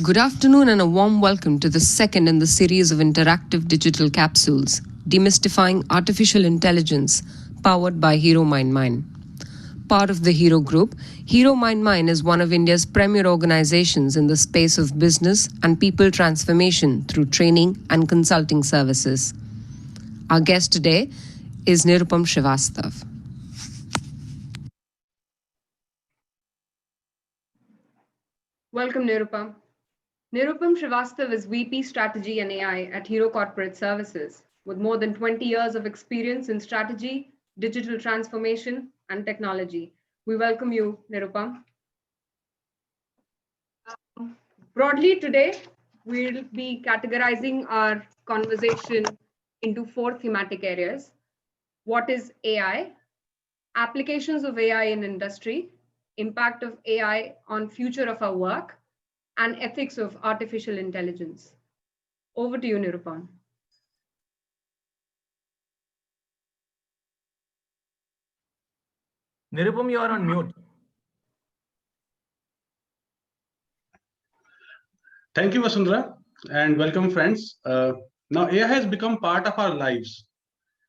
Good afternoon and a warm welcome to the second in the series of interactive digital capsules, Demystifying Artificial Intelligence, powered by Hero Mind. Part of the Hero Group, Hero Mind is one of India's premier organizations in the space of business and people transformation through training and consulting services. Our guest today is Nirupam Srivastav. Welcome, Nirupam. Nirupam Srivastav is VP Strategy and AI at Hero Corporate Services, with more than 20 years of experience in strategy, digital transformation, and technology. We welcome you, Nirupam. Broadly today, we'll be categorizing our conversation into four thematic areas. What is AI? Applications of AI in industry, impact of AI on future of our work, and ethics of artificial intelligence. Over to you, Nirupam. Nirupam, you are on mute. Thank you, Vasundhara, and welcome, friends. Now, AI has become part of our lives.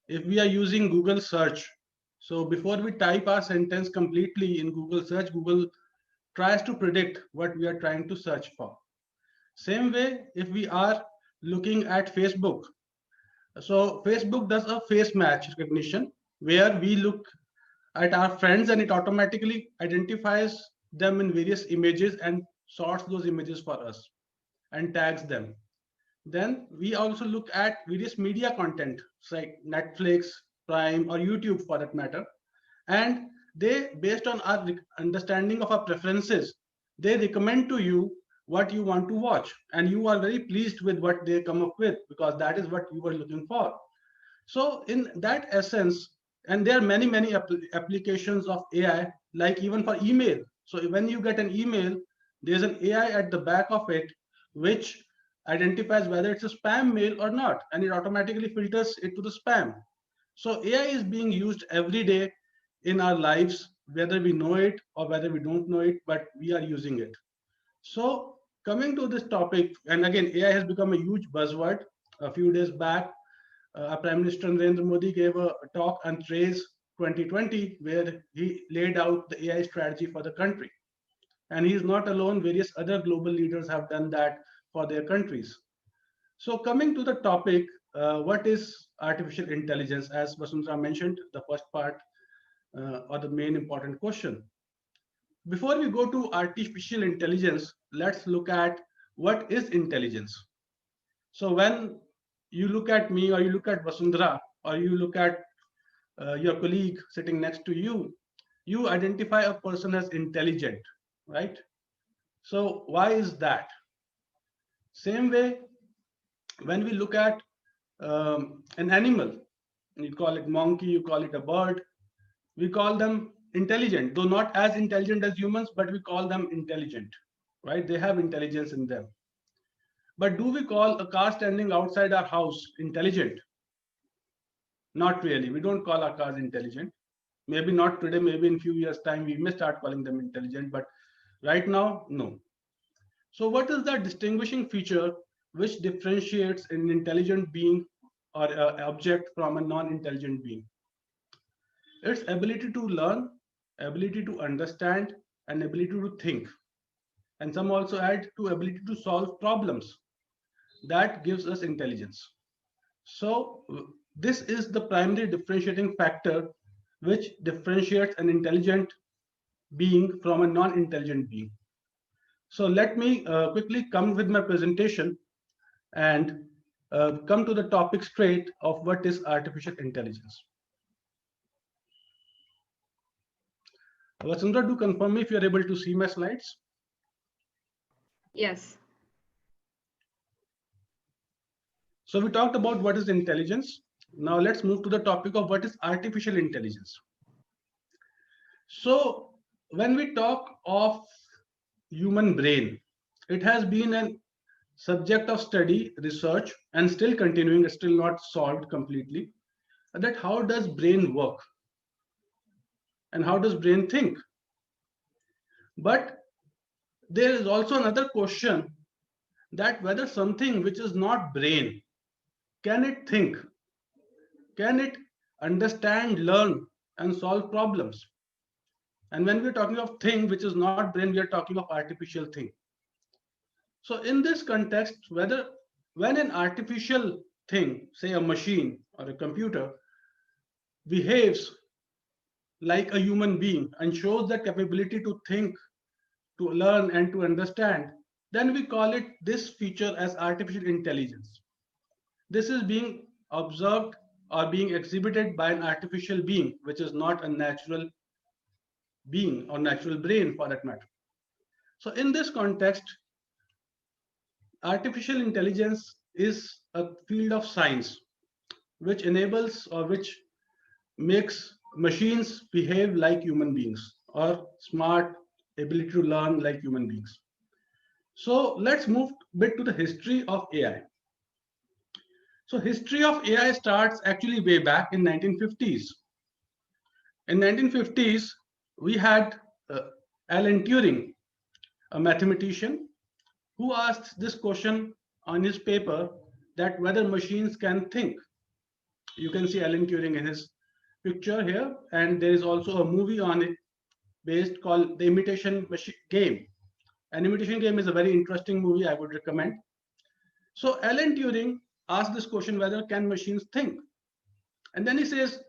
If we are using Google search, so before we type our sentence completely in Google search, Google tries to predict what we are trying to search for. Same way, if we are looking at Facebook, so Facebook does a face match recognition where we look at our friends and it automatically identifies them in various images and sorts those images for us and tags them. Then we also look at various media content like Netflix, Prime, or YouTube for that matter. And they, based on our understanding of our preferences, they recommend to you what you want to watch. And you are very pleased with what they come up with because that is what you were looking for. So in that essence, and there are many applications of AI, like even for email. So when you get an email, there's an AI at the back of it, which identifies whether it's a spam mail or not, and it automatically filters it to the spam. So AI is being used every day in our lives, whether we know it or whether we don't know it, but we are using it. So coming to this topic, and again, AI has become a huge buzzword. A few days back, our Prime Minister Narendra Modi gave a talk on TRACE 2020, where he laid out the AI strategy for the country. And he is not alone, various other global leaders have done that for their countries. So coming to the topic, what is artificial intelligence? As Vasundhara mentioned, the first part or the main important question. Before we go to artificial intelligence, let's look at what is intelligence. So when you look at me or you look at Vasundhara or you look at your colleague sitting next to you, you identify a person as intelligent, right? So why is that? Same way, when we look at an animal, you call it monkey, you call it a bird, we call them intelligent, though not as intelligent as humans, but we call them intelligent, right? They have intelligence in them. But do we call a car standing outside our house intelligent? Not really. We don't call our cars intelligent. Maybe not today, maybe in a few years' time, we may start calling them intelligent, but right now, no. So what is that distinguishing feature which differentiates an intelligent being or object from a non-intelligent being? Its ability to learn, ability to understand, and ability to think. And some also add to ability to solve problems. That gives us intelligence. So this is the primary differentiating factor which differentiates an intelligent being from a non-intelligent being. So let me quickly come with my presentation and come to the topic straight of what is artificial intelligence. Vasundhara, do confirm me if you are able to see my slides. Yes. So we talked about what is intelligence. Now let's move to the topic of what is artificial intelligence. So when we talk of human brain, it has been a subject of study, research, and still continuing, still not solved completely, that how does brain work and how does brain think? But there is also another question that whether something which is not brain, can it think? Can it understand, learn, and solve problems? And when we're talking of thing which is not brain, we are talking of artificial thing. So in this context, whether when an artificial thing, say a machine or a computer, behaves like a human being and shows the capability to think, to learn, and to understand, then we call it this feature as artificial intelligence. This is being observed or being exhibited by an artificial being, which is not a natural being or natural brain for that matter. So in this context, artificial intelligence is a field of science which enables or which makes machines behave like human beings or smart ability to learn like human beings. So let's move a bit to the history of AI. So history of AI starts actually way back in 1950s. In 1950s, we had Alan Turing, a mathematician, who asked this question on his paper that whether machines can think. You can see Alan Turing in his picture here, and there is also a movie on it based called The Imitation Game. An Imitation Game is a very interesting movie I would recommend. So Alan Turing asked this question whether can machines think? And then he says,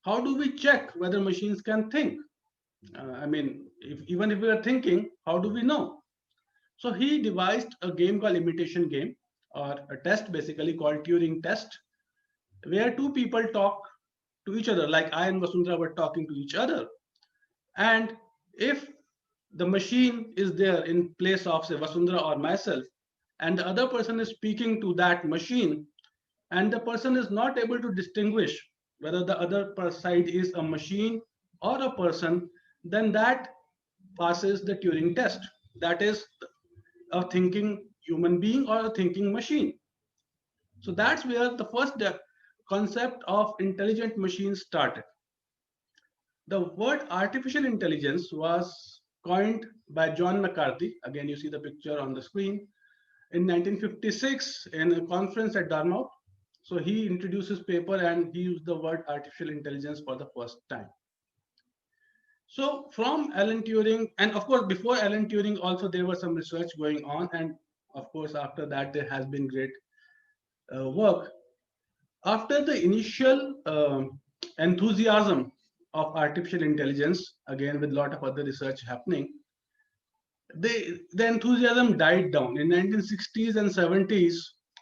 how do we check whether machines can think? I mean, even if we are thinking, how do we know? So he devised a game called Imitation Game, or a test basically called Turing test, where two people talk to each other, like I and Vasundhara were talking to each other. And if the machine is there in place of, say, Vasundhara or myself, and the other person is speaking to that machine, and the person is not able to distinguish whether the other side is a machine or a person, then that passes the Turing test. That is a thinking human being or a thinking machine. So that's where the first concept of intelligent machines started. The word artificial intelligence was coined by John McCarthy. Again, you see the picture on the screen. In 1956, in a conference at Dartmouth, so he introduced his paper and he used the word artificial intelligence for the first time. So from Alan Turing, and of course, before Alan Turing, also there was some research going on. And of course, after that, there has been great work. After the initial enthusiasm of artificial intelligence, again, with a lot of other research happening, the enthusiasm died down. In 1960s and 70s,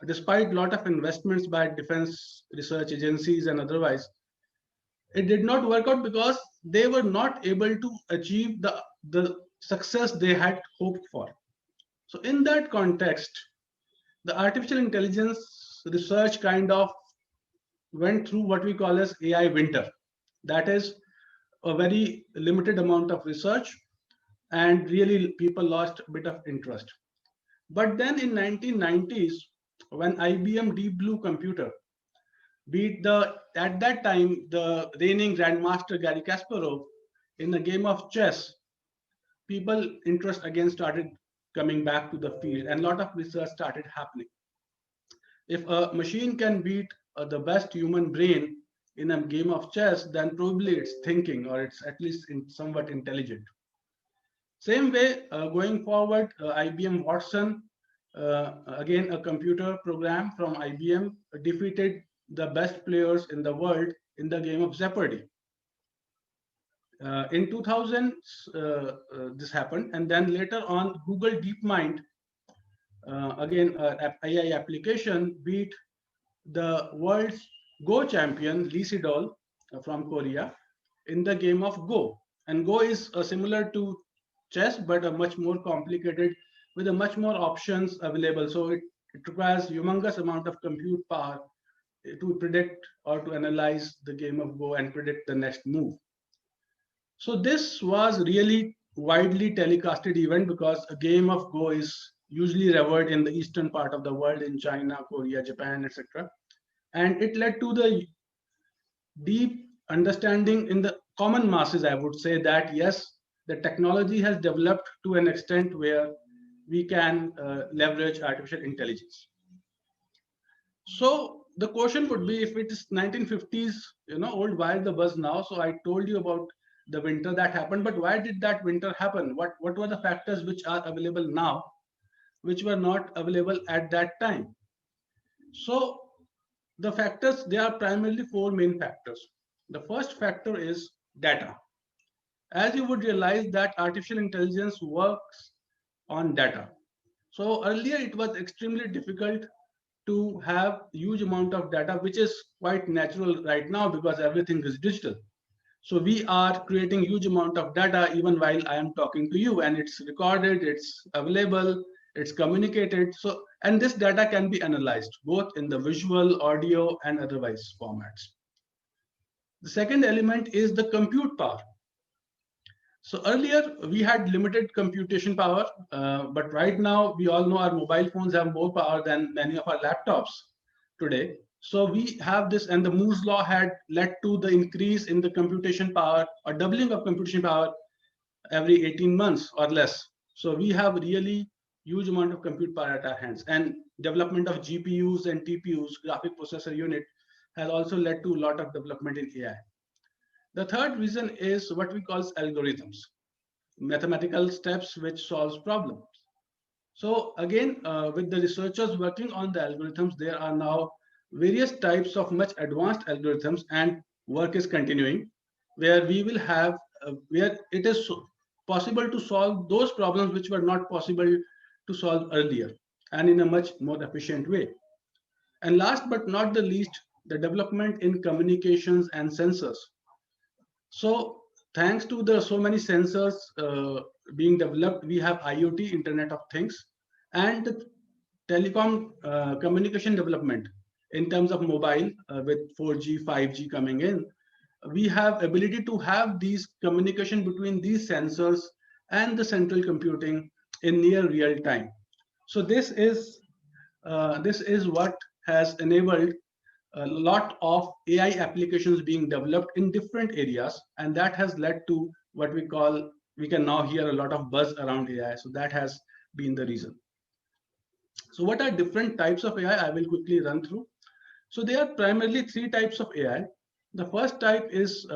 despite a lot of investments by defense research agencies and otherwise, it did not work out because they were not able to achieve the success they had hoped for. So in that context, the artificial intelligence research kind of went through what we call as AI winter. That is a very limited amount of research, and really people lost a bit of interest. But then in 1990s, when IBM Deep Blue computer beat at that time the reigning grandmaster Garry Kasparov in a game of chess, people interest again started coming back to the field, and a lot of research started happening. If a machine can beat the best human brain in a game of chess, then probably it's thinking, or it's at least somewhat intelligent. Same way, going forward, IBM Watson, again a computer program from IBM, defeated the best players in the world in the game of Jeopardy. In 2000, this happened, and then later on, Google DeepMind, again AI application, beat the world's Go champion Lee Sedol from Korea in the game of Go. And Go is similar to chess, but a much more complicated, with a much more options available. So it requires humongous amount of compute power to predict or to analyze the game of Go and predict the next move. So this was really widely telecasted event because a game of Go is usually revered in the eastern part of the world, in China, Korea, Japan, etc. And it led to the deep understanding in the common masses, I would say, that yes, the technology has developed to an extent where we can leverage artificial intelligence. So the question would be, if it is 1950s, old, why the buzz now? So I told you about the winter that happened, but why did that winter happen? What were the factors which are available now, which were not available at that time? So the factors, there are primarily four main factors. The first factor is data. As you would realize that artificial intelligence works on data. So earlier it was extremely difficult to have huge amount of data, which is quite natural right now because everything is digital. So we are creating huge amount of data even while I am talking to you, and it's recorded, it's available, it's communicated. So, and this data can be analyzed both in the visual, audio, and otherwise formats. The second element is the compute power. So earlier we had limited computation power, but right now we all know our mobile phones have more power than many of our laptops today. So we have this, and the Moore's law had led to the increase in the computation power, or doubling of computation power every 18 months or less. So we have really huge amount of compute power at our hands, and development of GPUs and TPUs, graphic processor unit, has also led to a lot of development in AI. The third reason is what we call algorithms, mathematical steps which solves problems. So again, with the researchers working on the algorithms, there are now various types of much advanced algorithms, and work is continuing, where we will have, where it is possible to solve those problems which were not possible to solve earlier, and in a much more efficient way. And last but not the least, the development in communications and sensors. So thanks to the so many sensors being developed, we have IoT, Internet of Things, and the telecom communication development in terms of mobile with 4G, 5G coming in. We have ability to have these communication between these sensors and the central computing in near real time. So this is what has enabled a lot of AI applications being developed in different areas, and that has led to what we can now hear a lot of buzz around AI. So that has been the reason. So what are different types of AI? I will quickly run through. So there are primarily three types of AI. The first type is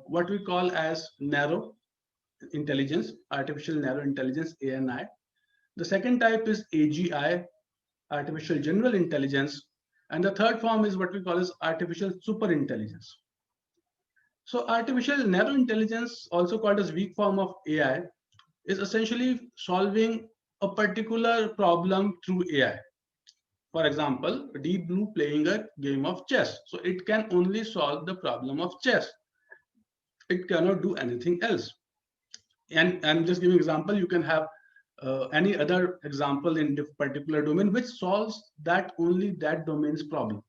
what we call as narrow intelligence, artificial narrow intelligence, ANI. The second type is AGI, artificial general intelligence. And the third form is what we call as artificial super intelligence. So artificial narrow intelligence, also called as weak form of AI, is essentially solving a particular problem through AI. For example, Deep Blue playing a game of chess. So it can only solve the problem of chess. It cannot do anything else. And I'm just giving example. You can have any other example in this particular domain which solves that only that domain's problem.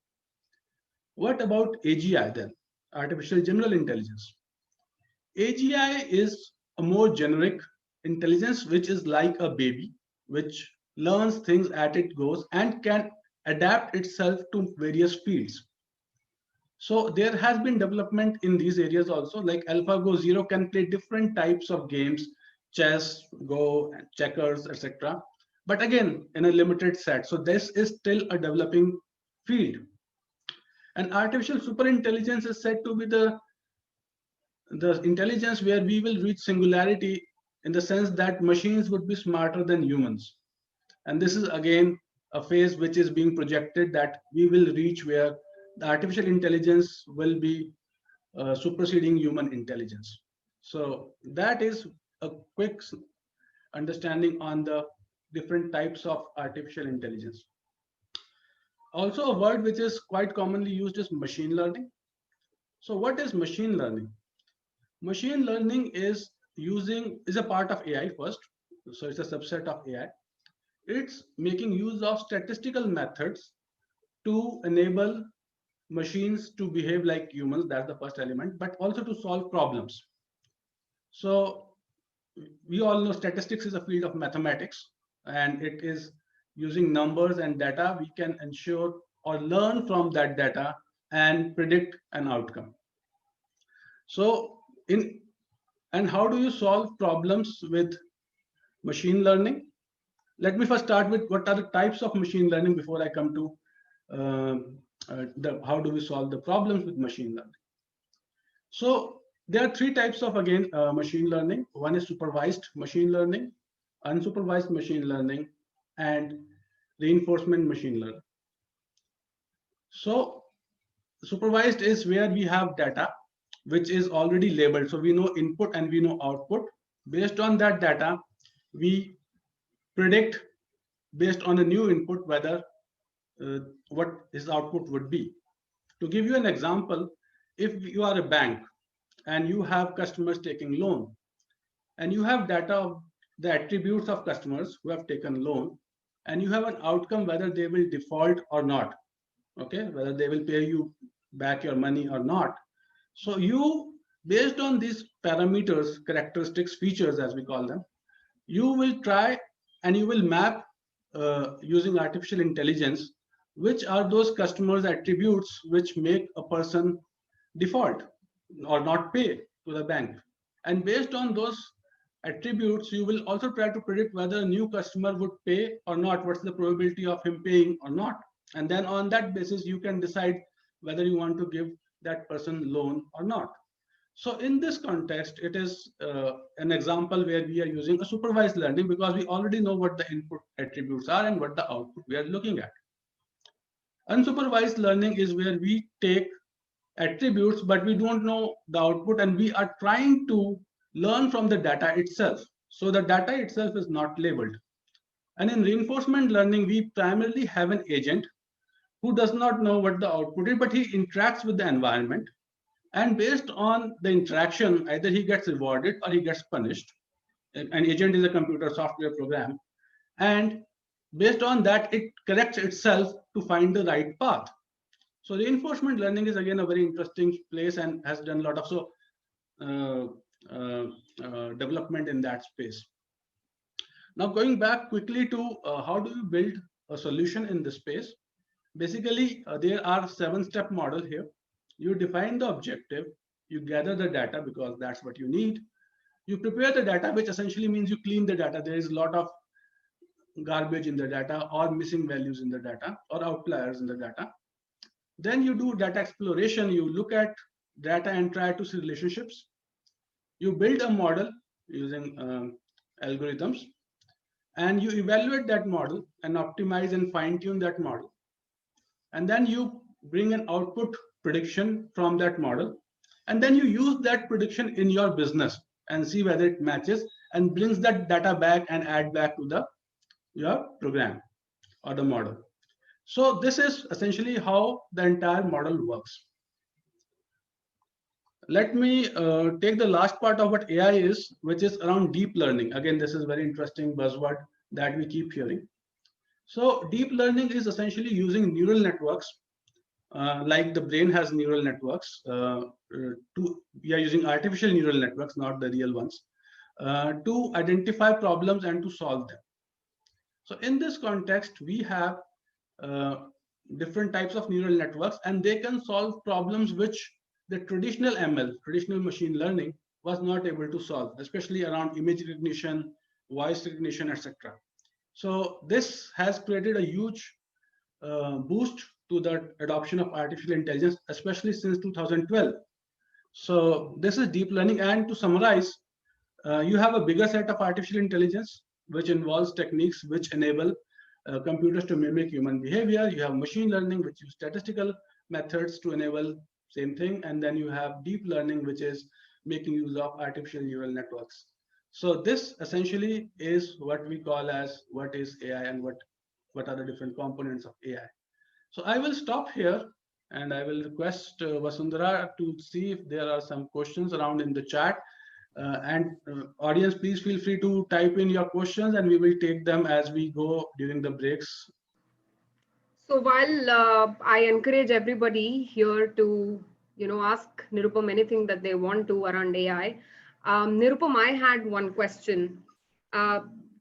What about AGI then? Artificial General Intelligence. AGI is a more generic intelligence which is like a baby, which learns things as it goes and can adapt itself to various fields. So there has been development in these areas also, like AlphaGo Zero can play different types of games, chess, Go, checkers, etc. But again, in a limited set. So this is still a developing field. And artificial superintelligence is said to be the intelligence where we will reach singularity, in the sense that machines would be smarter than humans. And this is again a phase which is being projected, that we will reach where the artificial intelligence will be superseding human intelligence. So that is a quick understanding on the different types of artificial intelligence. Also, a word which is quite commonly used is machine learning. So what is machine learning? Machine learning is a part of AI first. So it's a subset of AI. It's making use of statistical methods to enable machines to behave like humans. That's the first element, but also to solve problems. So we all know statistics is a field of mathematics, and it is using numbers and data we can ensure or learn from that data and predict an outcome. So and how do you solve problems with machine learning? let me first start with what are the types of machine learning before I come to how do we solve the problems with machine learning. So there are three types of, again, machine learning. One is supervised machine learning, unsupervised machine learning, and reinforcement machine learning. So supervised is where we have data which is already labeled. So we know input and we know output. Based on that data, we predict based on a new input whether what his output would be. To give you an example, if you are a bank and you have customers taking loan, and you have data of the attributes of customers who have taken loan, and you have an outcome whether they will default or not, okay, whether they will pay you back your money or not. So you, based on these parameters, characteristics, features as we call them, you will try and you will map using artificial intelligence which are those customers attributes which make a person default or not pay to the bank. And based on those attributes, you will also try to predict whether a new customer would pay or not, what's the probability of him paying or not. And then on that basis, you can decide whether you want to give that person loan or not. So in this context, it is an example where we are using a supervised learning because we already know what the input attributes are and what the output we are looking at. Unsupervised learning is where we take attributes, but we don't know the output, and we are trying to learn from the data itself. So the data itself is not labeled. And in reinforcement learning, we primarily have an agent who does not know what the output is, but he interacts with the environment. And based on the interaction, either he gets rewarded or he gets punished. An agent is a computer software program. And based on that, it corrects itself to find the right path. So reinforcement learning is again a very interesting place and has done a lot of development in that space. Now going back quickly to how do you build a solution in this space? Basically, there are 7-step model here. You define the objective, you gather the data because that's what you need. You prepare the data, which essentially means you clean the data. There is a lot of garbage in the data or missing values in the data or outliers in the data. Then you do data exploration. You look at data and try to see relationships. You build a model using algorithms, and you evaluate that model and optimize and fine tune that model. And then you bring an output prediction from that model. And then you use that prediction in your business and see whether it matches and brings that data back and add back to your program or the model. So this is essentially how the entire model works. Let me take the last part of what AI is, which is around deep learning. Again, this is very interesting buzzword that we keep hearing. So deep learning is essentially using neural networks, like the brain has neural networks. We are using artificial neural networks, not the real ones, to identify problems and to solve them. So in this context, we have different types of neural networks, and they can solve problems which the traditional ML, traditional machine learning, was not able to solve, especially around image recognition, voice recognition, etc. So this has created a huge boost to the adoption of artificial intelligence, especially since 2012. So this is deep learning. And to summarize, you have a bigger set of artificial intelligence, which involves techniques which enable computers to mimic human behavior. You have machine learning, which use statistical methods to enable same thing. And then you have deep learning, which is making use of artificial neural networks. So this essentially is what we call as what is AI and what are the different components of AI. So I will stop here and I will request Vasundhara to see if there are some questions around in the chat. Audience, please feel free to type in your questions and we will take them as we go during the breaks. So while I encourage everybody here to, ask Nirupam anything that they want to around AI, Nirupam, I had one question.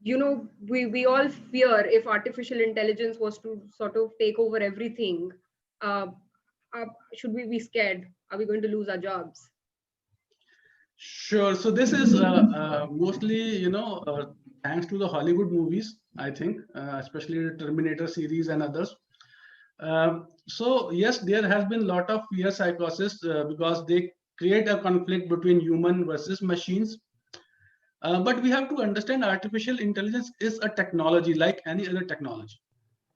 We all fear if artificial intelligence was to sort of take over everything, should we be scared? Are we going to lose our jobs? Sure. So this is mostly, thanks to the Hollywood movies, I think, especially the Terminator series and others. So yes, there has been a lot of fear psychosis because they create a conflict between human versus machines. But we have to understand artificial intelligence is a technology like any other technology.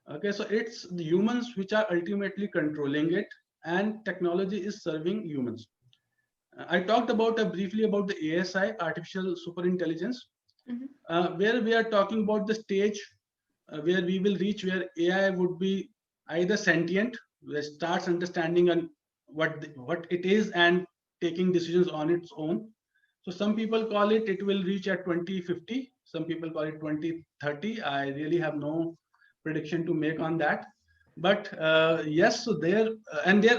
Okay, so it's the humans which are ultimately controlling it, and technology is serving humans. I talked about briefly about the ASI, artificial superintelligence, Mhm. where we are talking about the stage where we will reach where AI would be either sentient, where it starts understanding and what it is and taking decisions on its own. So some people call it will reach at 2050. Some people call it 2030. I really have no prediction to make on that. But yes, so there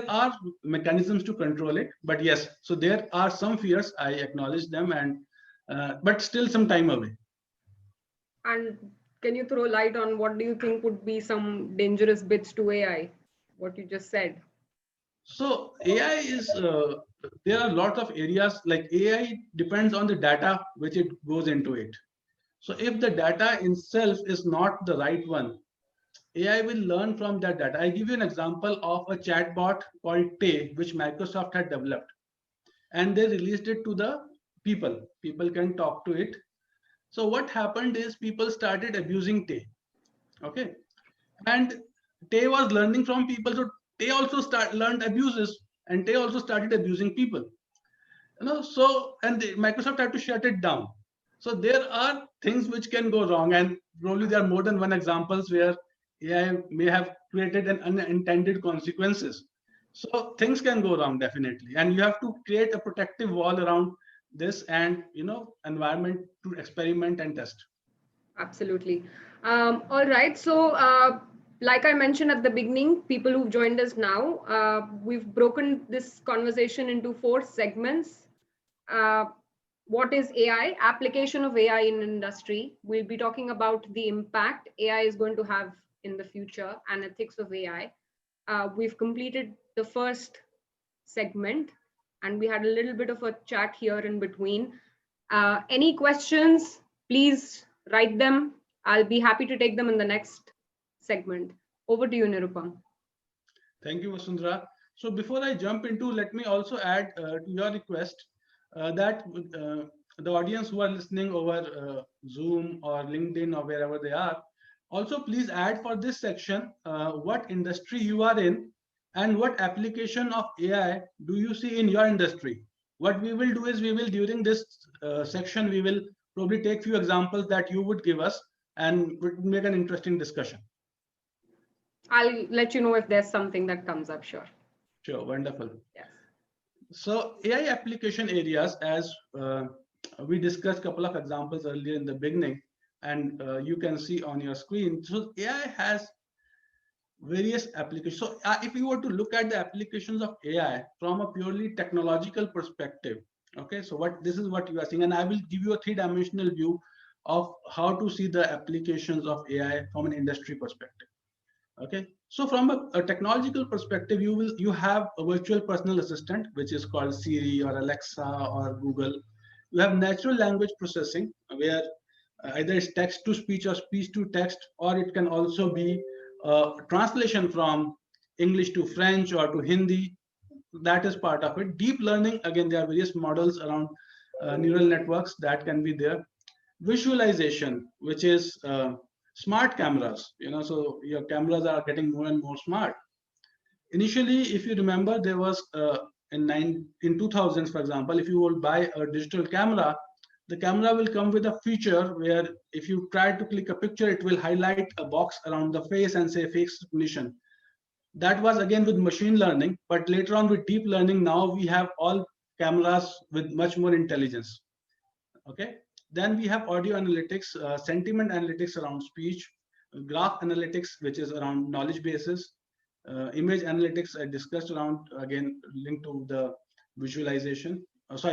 are mechanisms to control it. But yes, so there are some fears. I acknowledge them, and but still some time away. And can you throw light on what do you think would be some dangerous bits to AI? What you just said. So AI is there are a lot of areas like AI depends on the data which it goes into it. So if the data itself is not the right one, AI will learn from that data. I give you an example of a chatbot called Tay, which Microsoft had developed, and they released it to the people. People can talk to it. So what happened is people started abusing Tay. Okay, and Tay was learning from people, so Tay also learned abuses, and Tay also started abusing people. So and Microsoft had to shut it down. So there are things which can go wrong, and probably there are more than one examples where AI may have created an unintended consequences. So things can go wrong definitely, and you have to create a protective wall around this and environment to experiment and test. Absolutely. All right. So, like I mentioned at the beginning, people who've joined us now, we've broken this conversation into 4 segments. Uh, what is AI? Application of AI in industry. We'll be talking about the impact AI is going to have in the future and ethics of AI. We've completed the first segment and we had a little bit of a chat here in between. Any questions, please write them. I'll be happy to take them in the next segment. Over to you, Nirupam. Thank you, Vasundhara. So before I jump into, let me also add to your request that the audience who are listening over Zoom or LinkedIn or wherever they are, also please add for this section what industry you are in and what application of AI do you see in your industry. What we will do is we will during this section we will probably take few examples that you would give us and would make an interesting discussion. I'll let you know if there's something that comes up, sure. Sure, wonderful. Yes. So AI application areas, as we discussed a couple of examples earlier in the beginning, and you can see on your screen. So AI has various applications. So if you were to look at the applications of AI from a purely technological perspective, okay, so this is what you are seeing, and I will give you a 3-dimensional view of how to see the applications of AI from an industry perspective. Okay, so from a technological perspective, you have a virtual personal assistant, which is called Siri or Alexa or Google. You have natural language processing, where either it's text to speech or speech to text, or it can also be translation from English to French or to Hindi. That is part of it. Deep learning, again, there are various models around neural networks that can be there. Visualization, which is smart cameras, so your cameras are getting more and more smart. Initially, if you remember, there was in 2000s, for example, if you will buy a digital camera, the camera will come with a feature where if you try to click a picture, it will highlight a box around the face and say face recognition. That was again with machine learning, but later on with deep learning, now we have all cameras with much more intelligence. Okay, then we have audio analytics, sentiment analytics around speech, graph analytics, which is around knowledge bases, image analytics I discussed around, again linked to the visualization.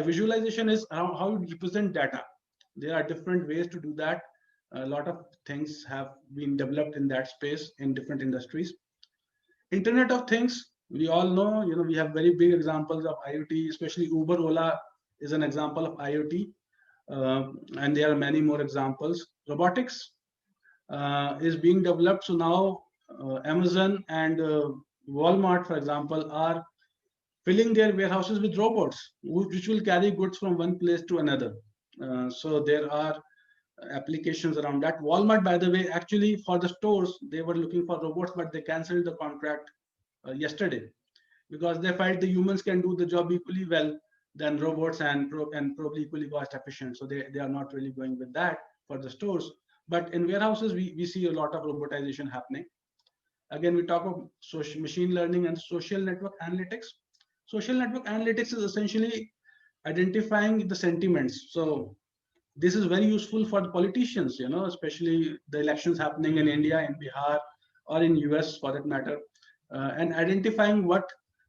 Visualization is around how you represent data. There are different ways to do that. A lot of things have been developed in that space in different industries. Internet of Things, we all know, we have very big examples of IoT, especially Uber, Ola is an example of IoT, and there are many more examples. Robotics is being developed. So now Amazon and Walmart, for example, are filling their warehouses with robots, which will carry goods from one place to another. So there are applications around that. Walmart, by the way, actually for the stores, they were looking for robots, but they canceled the contract yesterday because they felt the humans can do the job equally well than robots and probably equally cost efficient. So they are not really going with that for the stores. But in warehouses, we see a lot of robotization happening. Again, we talk of social machine learning and social network analytics. Social network analytics is essentially identifying the sentiments. So this is very useful for the politicians, especially the elections happening in India, in Bihar, or in US for that matter, and identifying what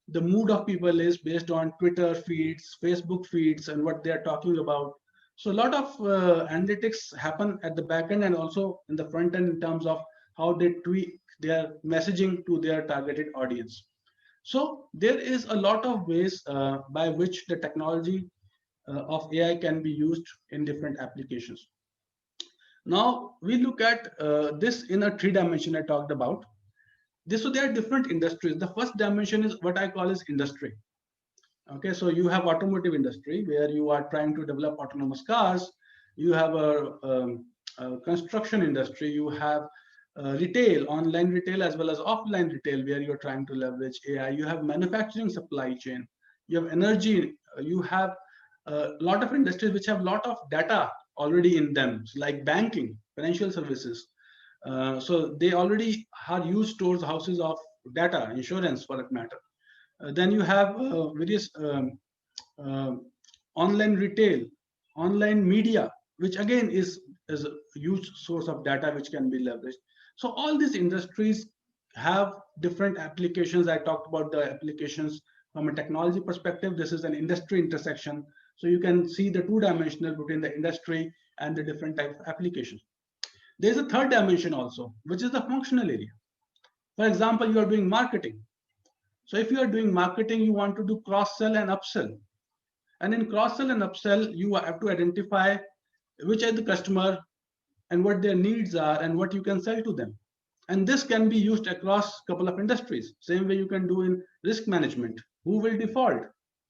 the mood of people is based on Twitter feeds, Facebook feeds, and what they are talking about. So a lot of analytics happen at the back end and also in the front end in terms of how they tweak their messaging to their targeted audience. So there is a lot of ways by which the technology of AI can be used in different applications. Now we look at this in a 3 dimension I talked about. So there are different industries. The first dimension is what I call as industry. Okay, so you have automotive industry where you are trying to develop autonomous cars. You have a construction industry. You have retail, online retail as well as offline retail where you're trying to leverage AI. You have manufacturing supply chain. You have energy. You have a lot of industries which have a lot of data already in them, so like banking, financial services. So they already are used stores, houses of data, insurance for that matter. Then you have various online retail, online media, which again is a huge source of data which can be leveraged. So all these industries have different applications. I talked about the applications from a technology perspective. This is an industry intersection. So you can see the 2 dimensional between the industry and the different type of applications. There's a 3rd dimension also, which is the functional area. For example, you are doing marketing. So if you are doing marketing, you want to do cross-sell and upsell. And in cross-sell and upsell, you have to identify which are the customer and what their needs are and what you can sell to them. And this can be used across a couple of industries. Same way you can do in risk management. Who will default?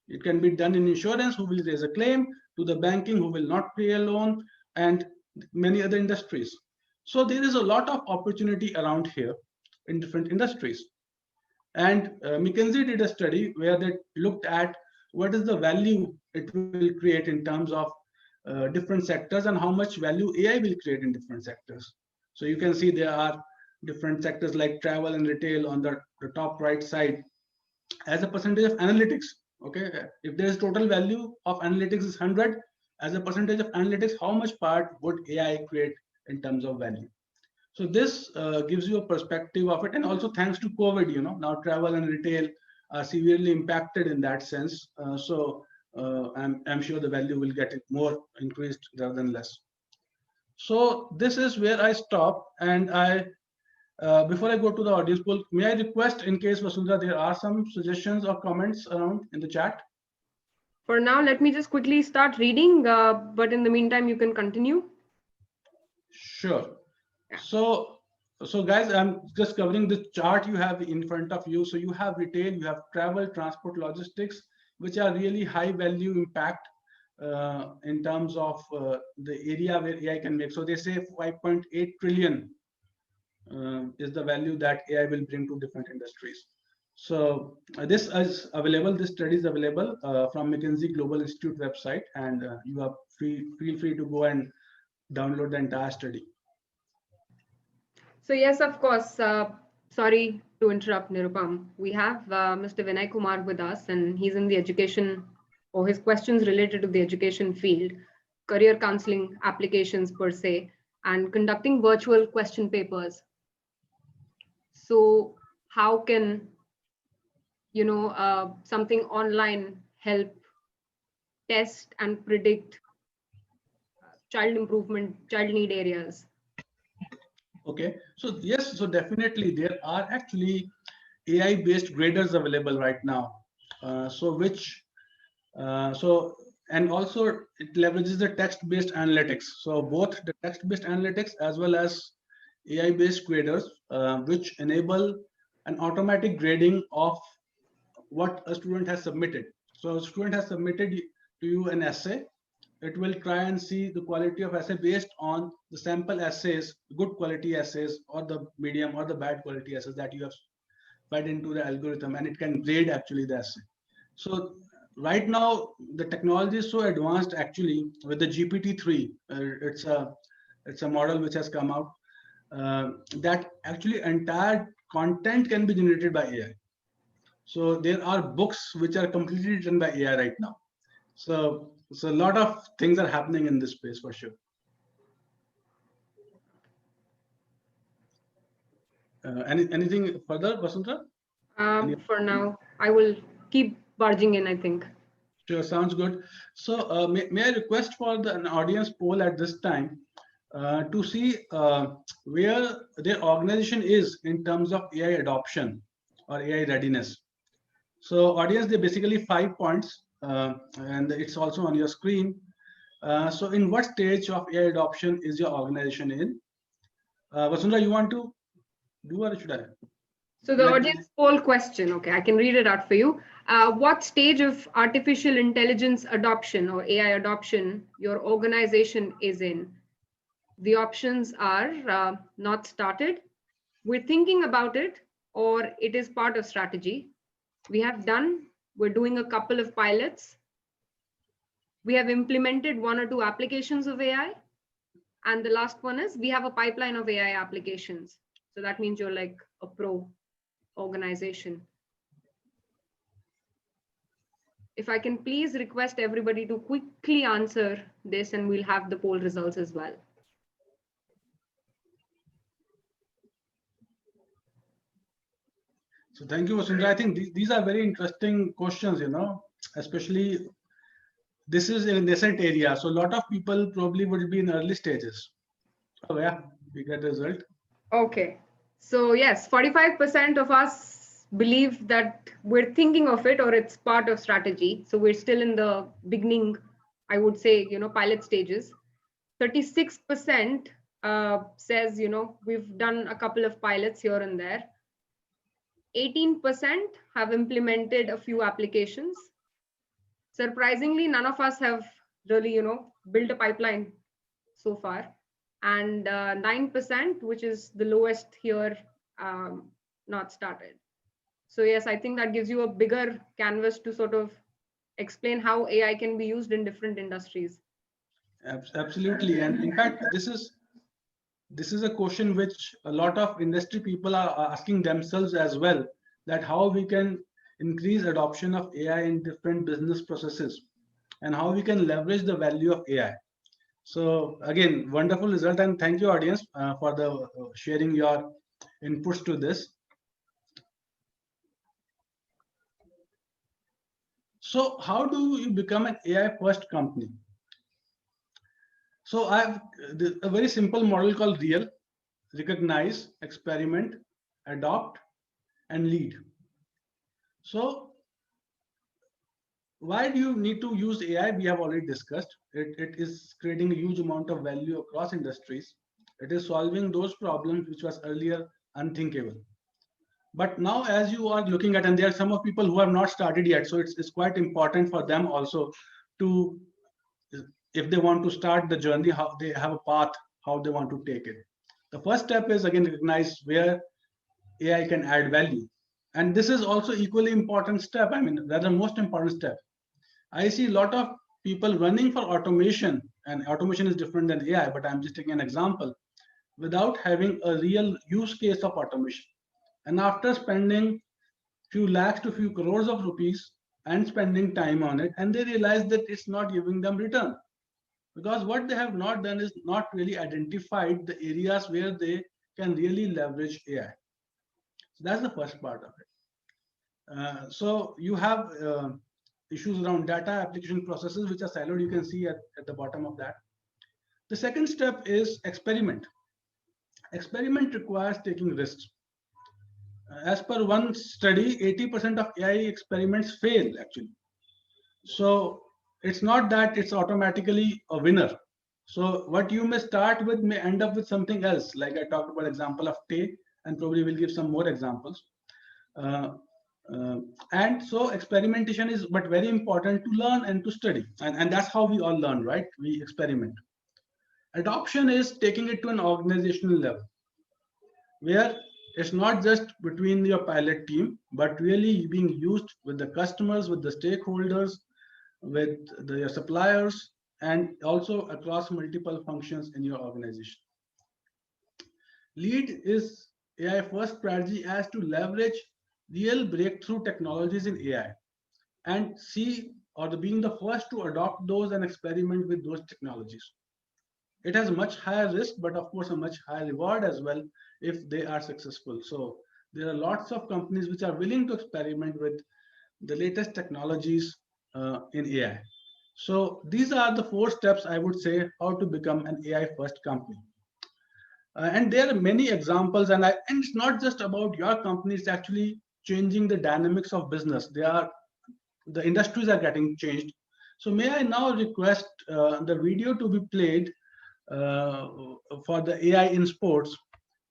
It can be done in insurance, who will raise a claim, to the banking, who will not pay a loan, and many other industries. So there is a lot of opportunity around here in different industries. And McKinsey did a study where they looked at what is the value it will create in terms of different sectors and how much value AI will create in different sectors. So you can see there are different sectors like travel and retail on the top right side as a percentage of analytics. Okay, if there is total value of analytics is 100, as a percentage of analytics, how much part would AI create in terms of value? So this gives you a perspective of it. And also thanks to COVID, now travel and retail are severely impacted in that sense. I'm sure the value will get more increased rather than less. So this is where I stop. And before I go to the audience poll, may I request, in case Vasundhara, there are some suggestions or comments around in the chat? For now, let me just quickly start reading, but in the meantime, you can continue. Sure. So guys, I'm just covering the chart you have in front of you. So you have retail, you have travel, transport, logistics, which are really high value impact in terms of the area where AI can make. So they say 5.8 trillion is the value that AI will bring to different industries. So this is available. This study is available from McKinsey Global Institute website, and you have feel free to go and download the entire study. So yes, of course. Sorry to interrupt, Nirupam. We have Mr. Vinay Kumar with us, and he's in the education, or his questions related to the education field, career counseling applications per se, and conducting virtual question papers. So how can, something online help test and predict child improvement, child need areas? Okay, so yes, so definitely there are actually AI-based graders available right now. So and also it leverages the text-based analytics. So both the text-based analytics as well as AI-based graders, which enable an automatic grading of what a student has submitted. So a student has submitted to you an essay. It will try and see the quality of essay based on the sample essays, good quality essays, or the medium or the bad quality essays that you have fed into the algorithm, and it can grade actually the essay. So right now the technology is so advanced actually with the GPT-3. It's a model which has come out that actually entire content can be generated by AI. So there are books which are completely written by AI right now. So a lot of things are happening in this space for sure. Anything further, Vasundhara? For now, I will keep barging in, I think. Sure, sounds good. So may I request for an audience poll at this time to see where their organization is in terms of AI adoption or AI readiness. So audience, they're basically 5 points, and it's also on your screen. So in what stage of AI adoption is your organization in? Vasundhara, you want to do or should I? So the audience poll question, okay, I can read it out for you. What stage of artificial intelligence adoption or AI adoption your organization is in? The options are not started, we're thinking about it, or it is part of strategy. We're doing a couple of pilots. We have implemented 1 or 2 applications of AI. And the last one is we have a pipeline of AI applications. So that means you're like a pro organization. If I can please request everybody to quickly answer this, and we'll have the poll results as well. So thank you, Vasundhara. I think these are very interesting questions, especially this is a nascent area. So a lot of people probably would be in early stages. Oh yeah, we get the result. Okay. So yes, 45% of us believe that we're thinking of it or it's part of strategy. So we're still in the beginning, I would say, pilot stages. 36% says, we've done a couple of pilots here and there. 18% have implemented a few applications. Surprisingly, none of us have really, built a pipeline so far. And 9%, which is the lowest here, not started. So yes, I think that gives you a bigger canvas to sort of explain how AI can be used in different industries. Absolutely. And in fact, this is a question which a lot of industry people are asking themselves as well, that how we can increase adoption of AI in different business processes and how we can leverage the value of AI. So again, wonderful result, and thank you, audience, for the sharing your inputs to this. So how do you become an AI first company? So I have a very simple model called REAL: recognize, experiment, adopt, and lead. So why do you need to use AI? We have already discussed. It is creating a huge amount of value across industries. It is solving those problems which was earlier unthinkable. But now, as you are looking at, and there are some of people who have not started yet, so it's quite important for them also to, if they want to start the journey, how they have a path, how they want to take it. The first step is, again, recognize where AI can add value. And this is also equally important step. I mean, that's the most important step. I see a lot of people running for automation, and automation is different than AI, but I'm just taking an example, without having a real use case of automation. And after spending few lakhs to few crores of rupees and spending time on it, and they realize that it's not giving them return. Because what they have not done is not really identified the areas where they can really leverage AI. So that's the first part of it. So you have issues around data application processes, which are siloed. You can see at the bottom of that. The second step is experiment. Experiment requires taking risks. As per one study, 80% of AI experiments fail actually. So it's not that it's automatically a winner. So what you may start with may end up with something else. Like I talked about example of Tay, and probably we'll give some more examples. Uh, uh, and so experimentation is but very important to learn and to study. And that's how we all learn, right? We experiment. Adoption is taking it to an organizational level, where it's not just between your pilot team, but really being used with the customers, with the stakeholders, with your suppliers, and also across multiple functions in your organization. Lead is AI first strategy as to leverage real breakthrough technologies in AI and see or being the first to adopt those and experiment with those technologies. It has much higher risk, but of course a much higher reward as well if they are successful. So there are lots of companies which are willing to experiment with the latest technologies in AI. So these are the 4 steps I would say how to become an AI first company. And there are many examples, and it's not just about your company, it's actually changing the dynamics of business. The industries are getting changed. So may I now request the video to be played for the AI in sports,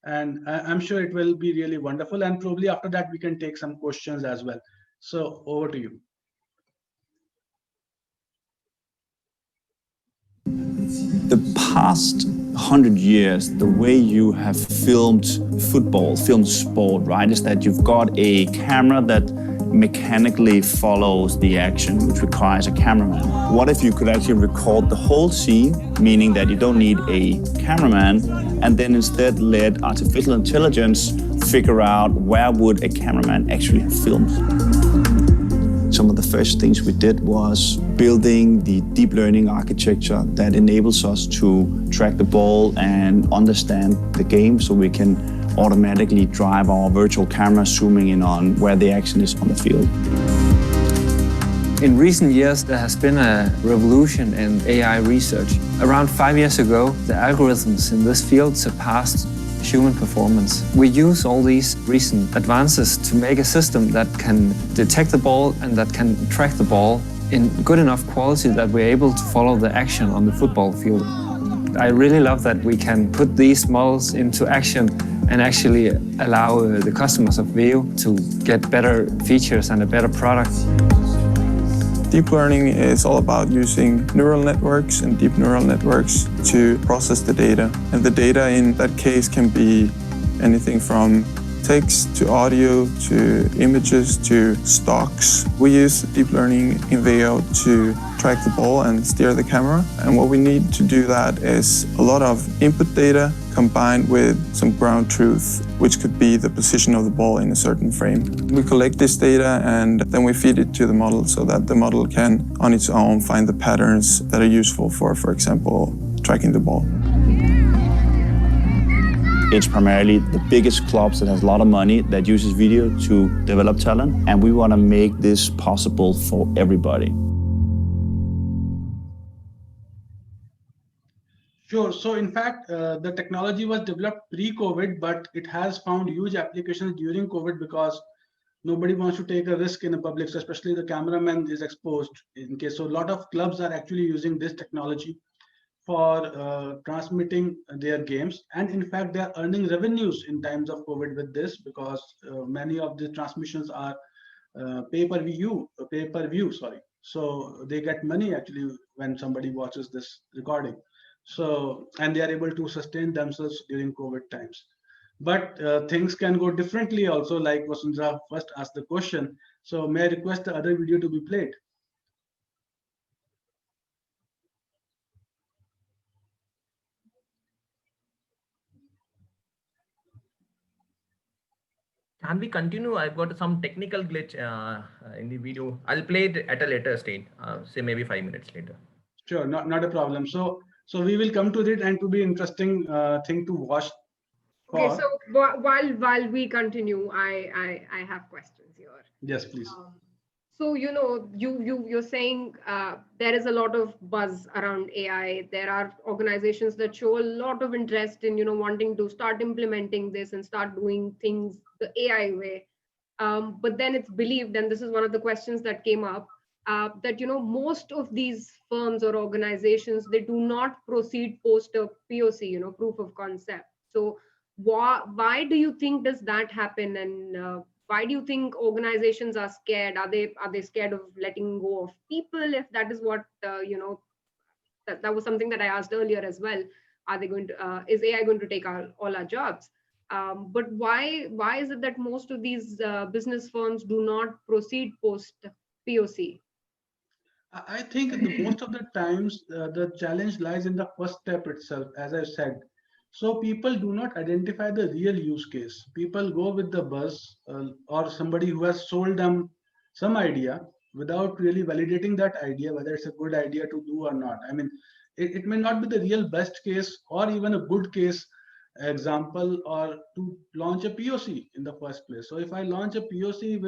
and I'm sure it will be really wonderful, and probably after that we can take some questions as well. So over to you. The past 100 years, the way you have filmed football, filmed sport, right, is that you've got a camera that mechanically follows the action, which requires a cameraman. What if you could actually record the whole scene, meaning that you don't need a cameraman, and then instead let artificial intelligence figure out where would a cameraman actually have filmed? Some of the first things we did was building the deep learning architecture that enables us to track the ball and understand the game, so we can automatically drive our virtual camera zooming in on where the action is on the field. In recent years, there has been a revolution in AI research. Around 5 years ago, the algorithms in this field surpassed human performance. We use all these recent advances to make a system that can detect the ball and that can track the ball in good enough quality that we're able to follow the action on the football field. I really love that we can put these models into action and actually allow the customers of Veo to get better features and a better product. Deep learning is all about using neural networks and deep neural networks to process the data. And the data in that case can be anything from text to audio to images to stocks. We use deep learning in Veo to track the ball and steer the camera. And what we need to do that is a lot of input data combined with some ground truth, which could be the position of the ball in a certain frame. We collect this data and then we feed it to the model so that the model can, on its own, find the patterns that are useful for example, tracking the ball. It's primarily the biggest clubs that has a lot of money that uses video to develop talent, and we want to make this possible for everybody. Sure. So in fact, the technology was developed pre-COVID, but it has found huge applications during COVID because nobody wants to take a risk in a public, so especially the cameraman is exposed in case. So a lot of clubs are actually using this technology for transmitting their games. And in fact, they are earning revenues in times of COVID with this because many of the transmissions are pay-per-view. So they get money actually when somebody watches this recording. So, and they are able to sustain themselves during COVID times. But things can go differently also, like Vasundhara first asked the question. So may I request the other video to be played? Can we continue? I've got some technical glitch in the video. I'll play it at a later stage, say maybe 5 minutes later. Sure, not a problem. So we will come to it, and to be interesting thing to watch. Okay, so while we continue, I have questions here. Yes, please. So you're saying there is a lot of buzz around AI. There are organizations that show a lot of interest in wanting to start implementing this and start doing things the AI way. But then it's believed, and this is one of the questions that came up, that most of these firms or organizations, they do not proceed post a POC, proof of concept. So why do you think does that happen, and why do you think organizations are scared? Are they scared of letting go of people? If that is what that was something that I asked earlier as well. Are they going to? Is AI going to take all our jobs? But why is it that most of these business firms do not proceed post POC? I think most of the times the challenge lies in the first step itself, as I said. So people do not identify the real use case. People go with the buzz or somebody who has sold them some idea without really validating that idea, whether it's a good idea to do or not. I mean, it may not be the real best case or even a good case example or to launch a POC in the first place. So if I launch a POC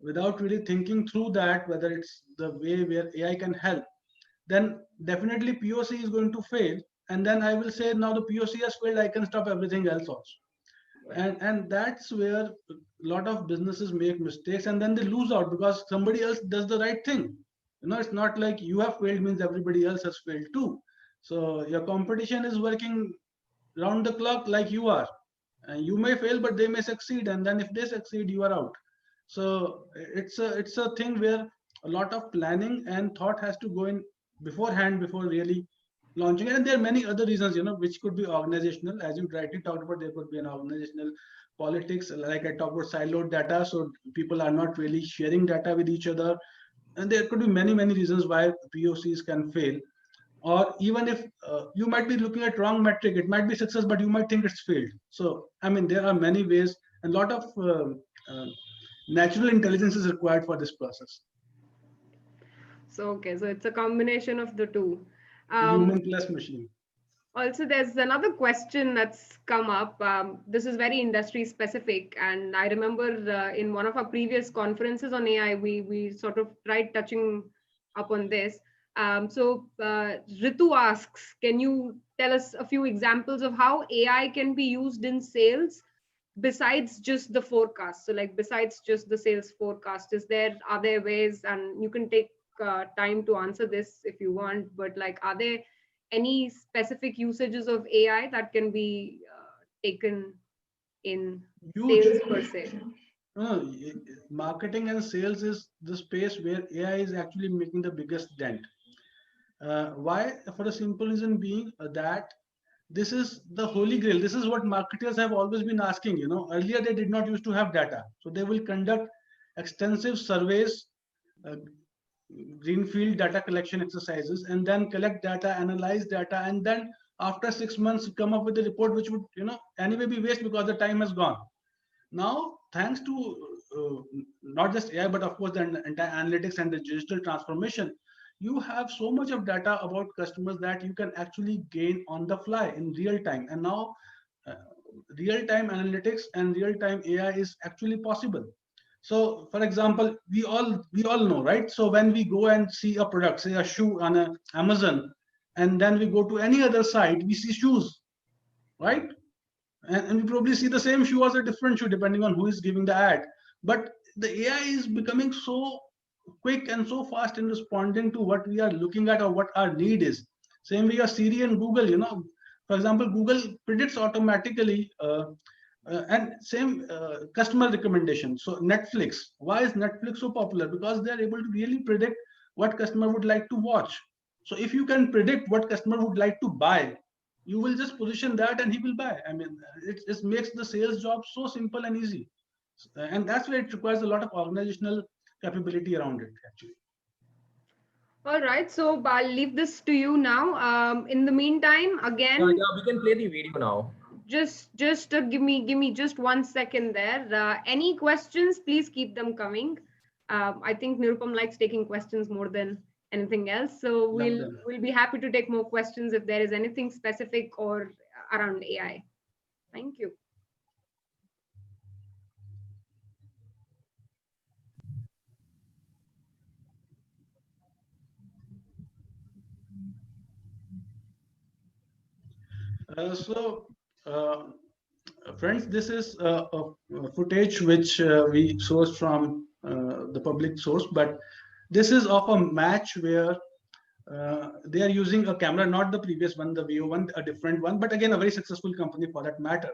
without really thinking through that, whether it's the way where AI can help, then definitely POC is going to fail. And then I will say, now the POC has failed, I can stop everything else also. And that's where a lot of businesses make mistakes, and then they lose out because somebody else does the right thing. It's not like you have failed means everybody else has failed too. So your competition is working round the clock like you are. And you may fail, but they may succeed. And then if they succeed, you are out. So it's a thing where a lot of planning and thought has to go in beforehand before really launching it. And there are many other reasons, which could be organizational. As you rightly talked about, there could be an organizational politics. Like I talked about siloed data, so people are not really sharing data with each other. And there could be many, many reasons why POCs can fail. Or even if you might be looking at wrong metric, it might be success, but you might think it's failed. So, I mean, there are many ways, and a lot of natural intelligence is required for this process. So okay, so it's a combination of the two. Human plus machine. Also, there's another question that's come up. This is very industry specific, and I remember in one of our previous conferences on AI, we sort of tried touching upon this. So Ritu asks, can you tell us a few examples of how AI can be used in sales besides just the forecast? So like besides just the sales forecast, are there ways, and you can take time to answer this if you want, but like, are there any specific usages of AI that can be taken in sales per se? No, marketing and sales is the space where AI is actually making the biggest dent. Why? For a simple reason being that this is the holy grail. This is what marketers have always been asking. Earlier they did not used to have data, so they will conduct extensive surveys, greenfield data collection exercises, and then collect data, analyze data, and then after 6 months come up with a report which would anyway be waste because the time has gone. Now, thanks to not just AI, but of course the entire analytics and the digital transformation, you have so much of data about customers that you can actually gain on the fly in real time. And now real-time analytics and real-time AI is actually possible. So for example, we all know, right? So when we go and see a product, say a shoe on Amazon, and then we go to any other site, we see shoes, right? And we probably see the same shoe as a different shoe depending on who is giving the ad. But the AI is becoming so quick and so fast in responding to what we are looking at or what our need is. Same way as Siri and Google, for example, Google predicts automatically and same customer recommendation. So Netflix, why is Netflix so popular? Because they're able to really predict what customer would like to watch. So if you can predict what customer would like to buy, you will just position that and he will buy. I mean, it just makes the sales job so simple and easy. And that's why it requires a lot of organizational capability around it, actually. All right, so I'll leave this to you now. In the meantime, again, yeah, we can play the video now. Just give me just 1 second there. Any questions, please keep them coming. I think Nirupam likes taking questions more than anything else. So we'll be happy to take more questions if there is anything specific or around AI. Thank you. Friends, this is a footage which we sourced from the public source, but This is of a match where they are using a camera, not the previous one, the Vio one, a different one, but again, a very successful company for that matter.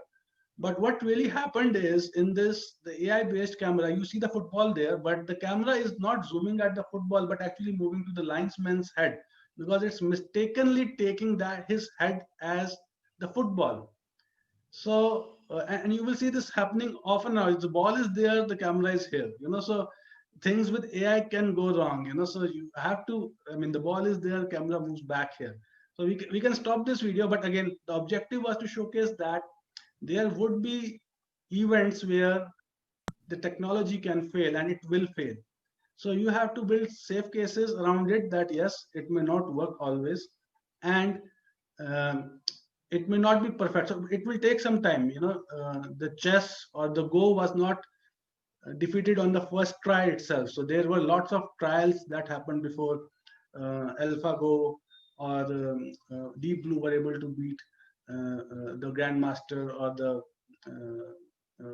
But what really happened is in this, the AI-based camera, you see the football there, but the camera is not zooming at the football, but actually moving to the linesman's head because it's mistakenly taking that his head as the football. So, and you will see this happening often now. If the ball is there, the camera is here, so things with AI can go wrong, so you have to, I mean, the ball is there, camera moves back here. So we can stop this video, but again, the objective was to showcase that there would be events where the technology can fail and it will fail. So you have to build safe cases around it that yes, it may not work always, and it may not be perfect. So it will take some time. The chess or the Go was not defeated on the first try itself. So there were lots of trials that happened before AlphaGo or Deep Blue were able to beat the Grandmaster or the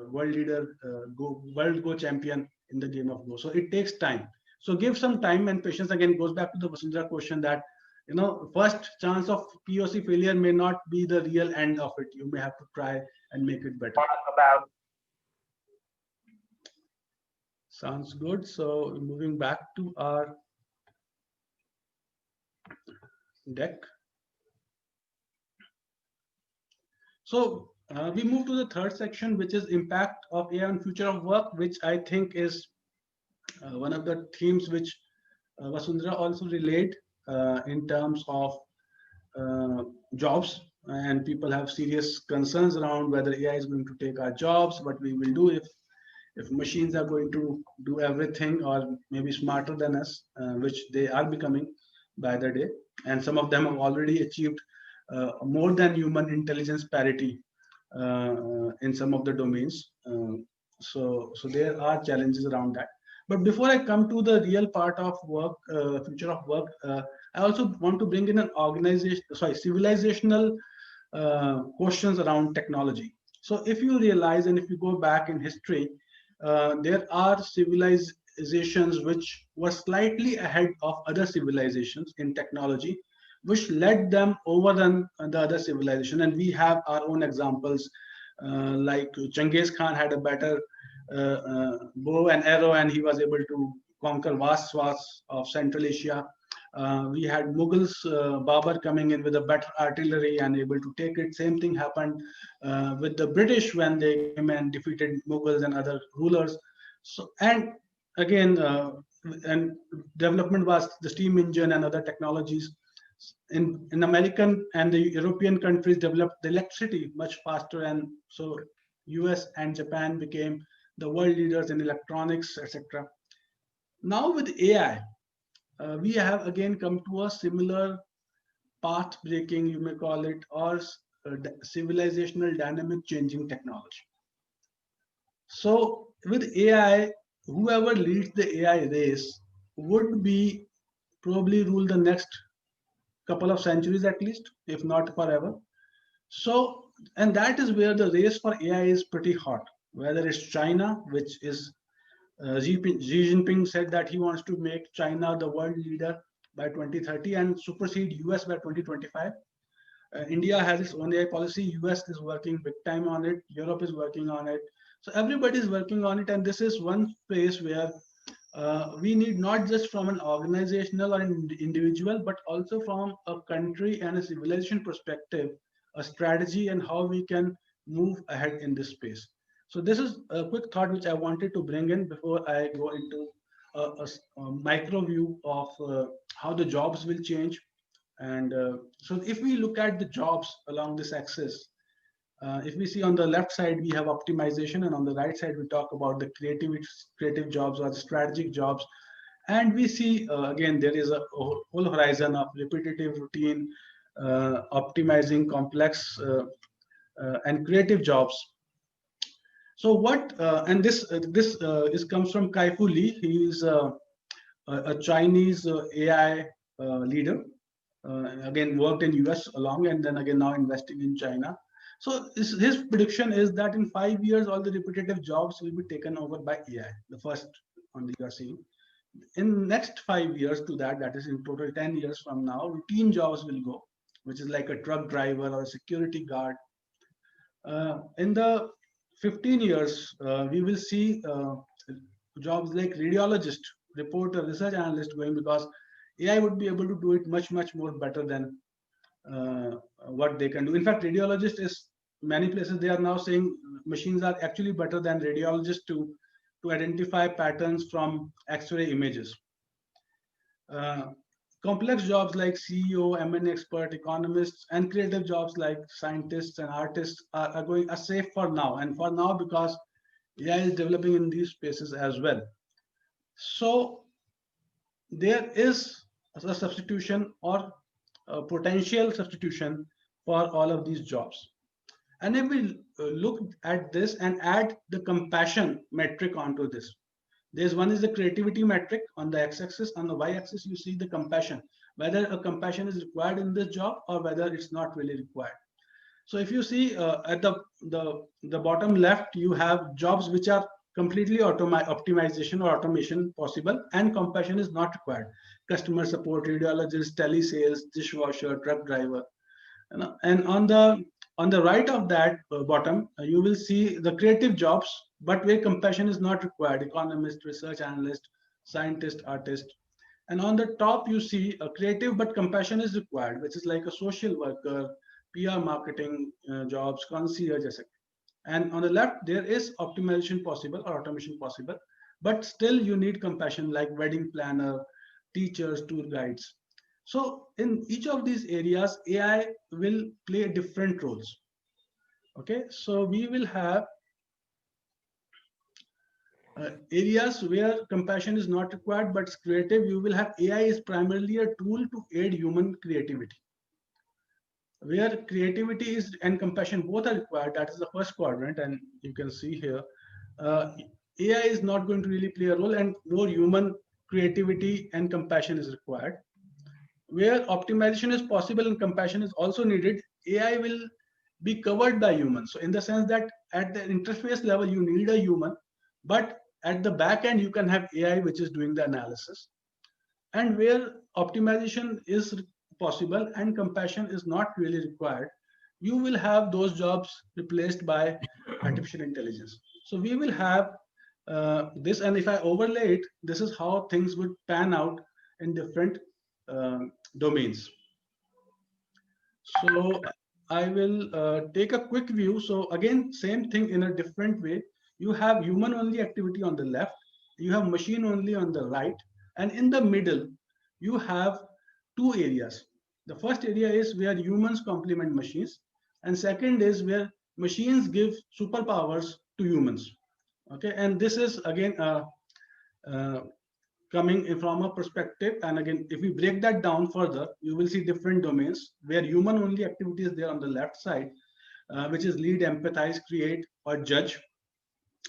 world leader, world Go champion in the game of Go. So it takes time. So give some time and patience. Again, goes back to the Vasundhara question that first chance of POC failure may not be the real end of it. You may have to try and make it better. Sounds good. So moving back to our deck. So we move to the third section, which is impact of AI on future of work, which I think is one of the themes which Vasundhara also relayed in terms of jobs, and people have serious concerns around whether AI is going to take our jobs, what we will do if machines are going to do everything or maybe smarter than us, which they are becoming by the day. And some of them have already achieved more than human intelligence parity in some of the domains. So there are challenges around that. But before I come to the real part of work, future of work, I also want to bring in an civilizational questions around technology. So if you realize, and if you go back in history, there are civilizations which were slightly ahead of other civilizations in technology, which led them overrun the other civilization. And we have our own examples, like Genghis Khan had a better bow and arrow, and he was able to conquer vast swaths of Central Asia. We had Mughals, Babur coming in with a better artillery and able to take it. Same thing happened with the British when they came and defeated Mughals and other rulers. So, and again, and development was the steam engine and other technologies. In American and the European countries developed the electricity much faster, and so US and Japan became the world leaders in electronics, etc. Now with AI, we have again come to a similar path breaking, you may call it, or civilizational dynamic changing technology. So with AI, whoever leads the AI race would be probably rule the next couple of centuries at least, if not forever. So, and that is where the race for AI is pretty hot, whether it's China, which is Xi Jinping said that he wants to make China the world leader by 2030 and supersede US by 2025. India has its own AI policy. US is working big time on it. Europe is working on it. So everybody is working on it. And this is one place where we need not just from an organizational or an individual, but also from a country and a civilization perspective, a strategy and how we can move ahead in this space. So this is a quick thought which I wanted to bring in before I go into a micro view of how the jobs will change. And so if we look at the jobs along this axis, if we see on the left side, we have optimization, and on the right side, we talk about the creative jobs or the strategic jobs. And we see, again, there is a whole horizon of repetitive routine, optimizing complex and creative jobs. So what, and this comes from Kai-Fu Lee. He is a Chinese AI leader, again, worked in US along, and then again now investing in China. So his prediction is that in 5 years, all the repetitive jobs will be taken over by AI, the first one that you are seeing. In next 5 years to that is in total 10 years from now, routine jobs will go, which is like a truck driver or a security guard. In the 15 years, we will see jobs like radiologist, reporter, research analyst going, because AI would be able to do it much more better than what they can do. In fact, radiologist is, many places they are now saying machines are actually better than radiologists to identify patterns from X-ray images. Complex jobs like CEO, M&A expert, economists, and creative jobs like scientists and artists are safe for now, and for now because AI is developing in these spaces as well. So there is a substitution or a potential substitution for all of these jobs. And if we look at this and add the compassion metric onto this, there's one is the creativity metric on the x-axis. On the y-axis, you see the compassion, whether a compassion is required in this job or whether it's not really required. So if you see at the bottom left, you have jobs which are completely optimization or automation possible, and compassion is not required. Customer support, radiologist, telesales, dishwasher, truck driver. And on the right of that bottom, you will see the creative jobs, but where compassion is not required: economist, research analyst, scientist, artist. And on the top, you see a creative but compassion is required, which is like a social worker, PR marketing jobs, concierge, etc. And on the left, there is optimization possible or automation possible, but still you need compassion, like wedding planner, teachers, tour guides. So in each of these areas, AI will play different roles. Okay, so we will have areas where compassion is not required, but it's creative. You will have AI is primarily a tool to aid human creativity. Where creativity is and compassion both are required, that is the first quadrant, and you can see here, AI is not going to really play a role, and more human creativity and compassion is required. Where optimization is possible and compassion is also needed, AI will be covered by humans. So in the sense that at the interface level, you need a human, but at the back end, you can have AI which is doing the analysis. And where optimization is possible and compassion is not really required, you will have those jobs replaced by artificial intelligence. So we will have this, and if I overlay it, this is how things would pan out in different domains. So I will take a quick view. So again, same thing in a different way. You have human only activity on the left, you have machine only on the right, and in the middle, you have two areas. The first area is where humans complement machines, and second is where machines give superpowers to humans. Okay, and this is again coming from a perspective, and again, if we break that down further, you will see different domains where human only activity is there on the left side, which is lead, empathize, create, or judge.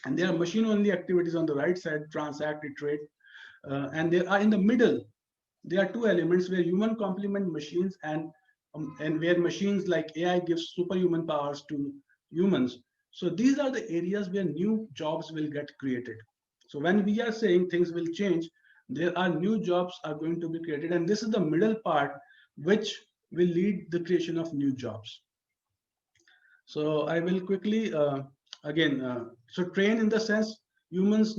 And there are machine only activities on the right side, transact, iterate. And there are in the middle, there are two elements where human complement machines and where machines like AI gives superhuman powers to humans. So these are the areas where new jobs will get created. So when we are saying things will change, there are new jobs are going to be created. And this is the middle part, which will lead the creation of new jobs. So I will quickly, so train in the sense humans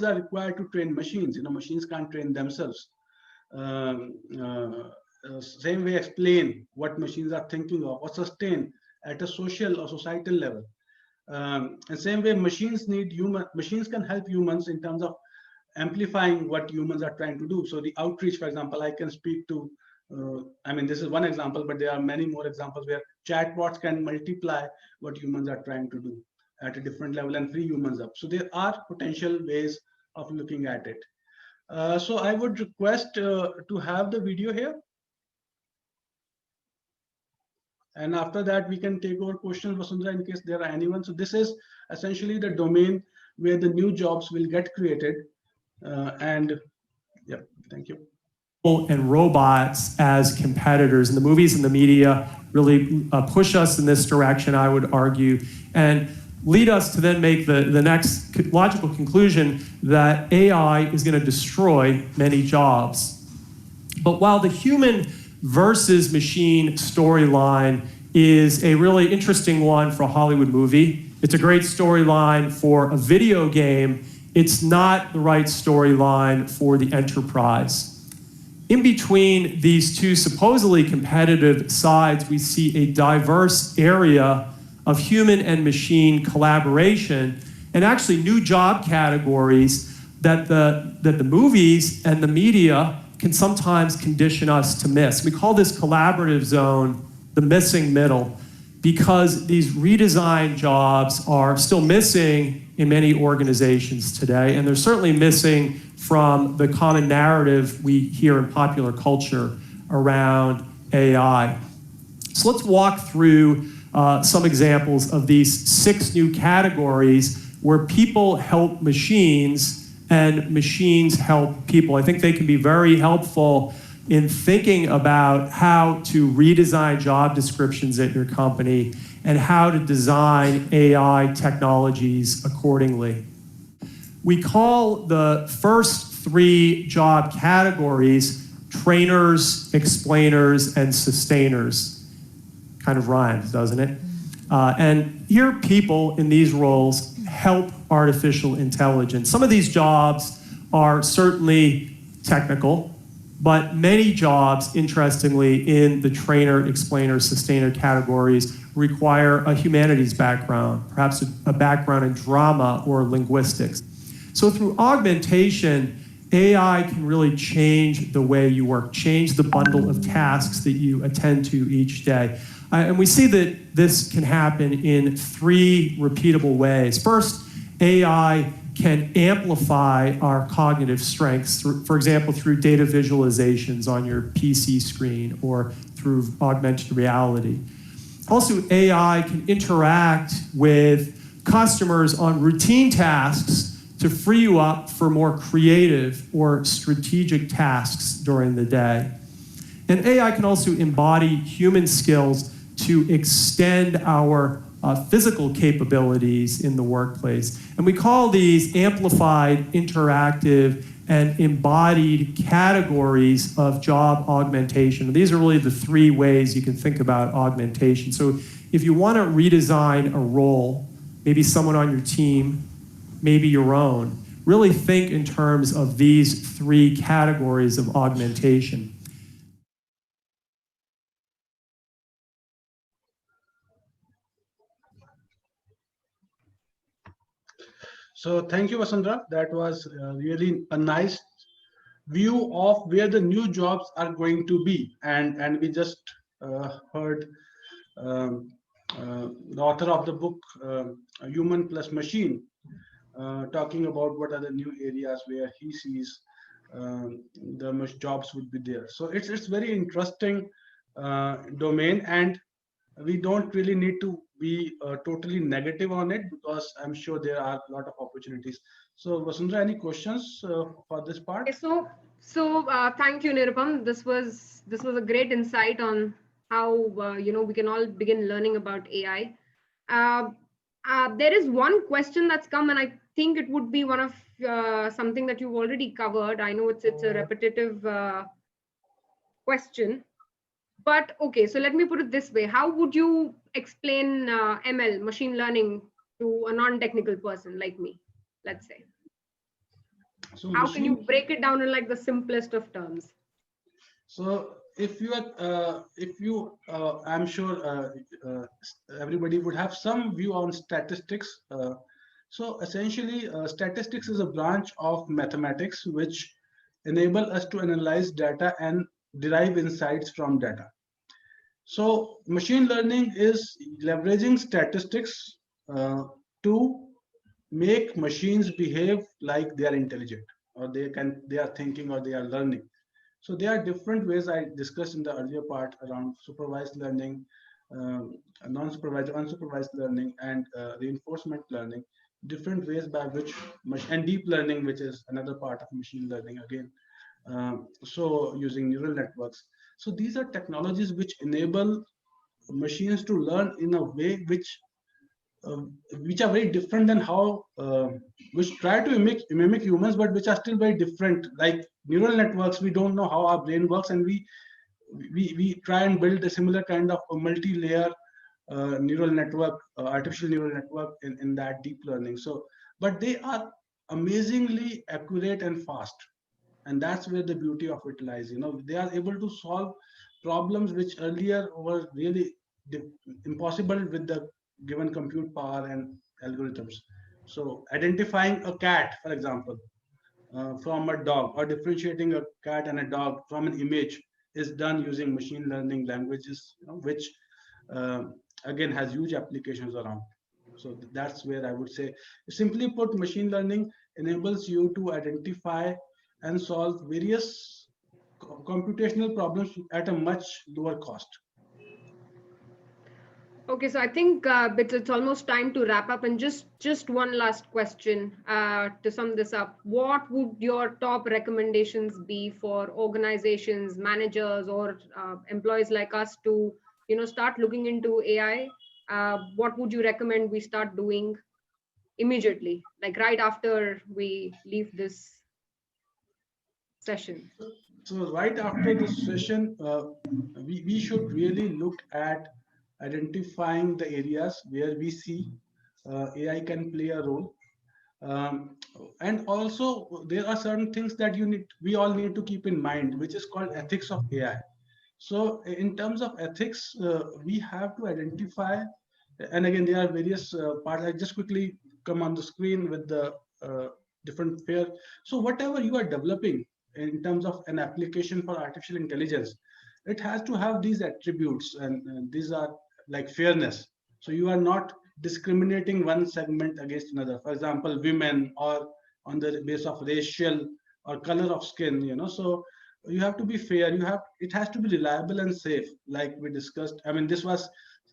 are required to train machines. Machines can't train themselves. Same way, explain what machines are thinking of or sustain at a social or societal level. And same way, machines can help humans in terms of amplifying what humans are trying to do. So the outreach, for example, I can speak to, this is one example, but there are many more examples where chatbots can multiply what humans are trying to do at a different level and free humans up. So there are potential ways of looking at it. So I would request to have the video here. And after that, we can take over questions, Vasundhara, in case there are anyone. So this is essentially the domain where the new jobs will get created. And yeah, thank you. And robots as competitors, and the movies and the media really push us in this direction, I would argue. And lead us to then make the next logical conclusion that AI is going to destroy many jobs. But while the human versus machine storyline is a really interesting one for a Hollywood movie, it's a great storyline for a video game, it's not the right storyline for the enterprise. In between these two supposedly competitive sides, we see a diverse area of human and machine collaboration and actually new job categories that the movies and the media can sometimes condition us to miss. We call this collaborative zone the missing middle because these redesigned jobs are still missing in many organizations today, and they're certainly missing from the common narrative we hear in popular culture around AI. So let's walk through some examples of these 6 new categories where people help machines and machines help people. I think they can be very helpful in thinking about how to redesign job descriptions at your company and how to design AI technologies accordingly. We call the first 3 job categories trainers, explainers, and sustainers. Kind of rhymes, doesn't it? And here people in these roles help artificial intelligence. Some of these jobs are certainly technical, but many jobs, interestingly, in the trainer, explainer, sustainer categories require a humanities background, perhaps a background in drama or linguistics. So through augmentation, AI can really change the way you work, change the bundle of tasks that you attend to each day. And we see that this can happen in 3 repeatable ways. First, AI can amplify our cognitive strengths, for example, through data visualizations on your PC screen or through augmented reality. Also, AI can interact with customers on routine tasks to free you up for more creative or strategic tasks during the day. And AI can also embody human skills to extend our physical capabilities in the workplace. And we call these amplified, interactive, and embodied categories of job augmentation. And these are really the 3 ways you can think about augmentation. So if you want to redesign a role, maybe someone on your team, maybe your own, really think in terms of these 3 categories of augmentation. So thank you, Vasundhara. That was really a nice view of where the new jobs are going to be. And we just heard the author of the book, Human Plus Machine, talking about what are the new areas where he sees the jobs would be there. So it's very interesting domain, and we don't really need to be totally negative on it because I'm sure there are a lot of opportunities. So Vasundhara, any questions for this part? Okay, so thank you, Nirupam. This was a great insight on how we can all begin learning about AI. There is one question that's come, and I think it would be one of something that you've already covered. I know it's a repetitive question, but okay. So let me put it this way: how would you explain ML, machine learning, to a non-technical person like me, let's say? So how can you break it down in like the simplest of terms? So if you are, I'm sure everybody would have some view on statistics. So essentially, statistics is a branch of mathematics which enable us to analyze data and derive insights from data. So machine learning is leveraging statistics to make machines behave like they are intelligent, or they are thinking, or they are learning. So there are different ways I discussed in the earlier part around supervised learning, non-supervised, unsupervised learning, and reinforcement learning. Different ways by which, and deep learning, which is another part of machine learning again. So using neural networks. So these are technologies which enable machines to learn in a way which which are very different than how which try to mimic humans, but which are still very different. Like neural networks, we don't know how our brain works, and we try and build a similar kind of a multi-layer neural network, artificial neural network in that deep learning. So, but they are amazingly accurate and fast, and that's where the beauty of it lies. You know, they are able to solve problems which earlier were really impossible with the given compute power and algorithms. So identifying a cat, for example, from a dog, or differentiating a cat and a dog from an image is done using machine learning languages, you know, which uh, again has huge applications around. So that's where I would say, simply put, machine learning enables you to identify and solve various computational problems at a much lower cost. Okay, so I think it's almost time to wrap up, and just one last question to sum this up. What would your top recommendations be for organizations, managers, or employees like us to, you know, start looking into AI? What would you recommend we start doing immediately, like right after we leave this session? So right after this session, we should really look at identifying the areas where we see AI can play a role. Um, and also there are certain things that we all need to keep in mind, which is called ethics of AI. So in terms of ethics, we have to identify, and again, there are various parts. I just quickly come on the screen with the different pair. So whatever you are developing in terms of an application for artificial intelligence, it has to have these attributes, and these are like fairness. So you are not discriminating one segment against another. For example, women, or on the basis of racial or color of skin. You know, so you have to be fair. It has to be reliable and safe, like we discussed. I mean, this was,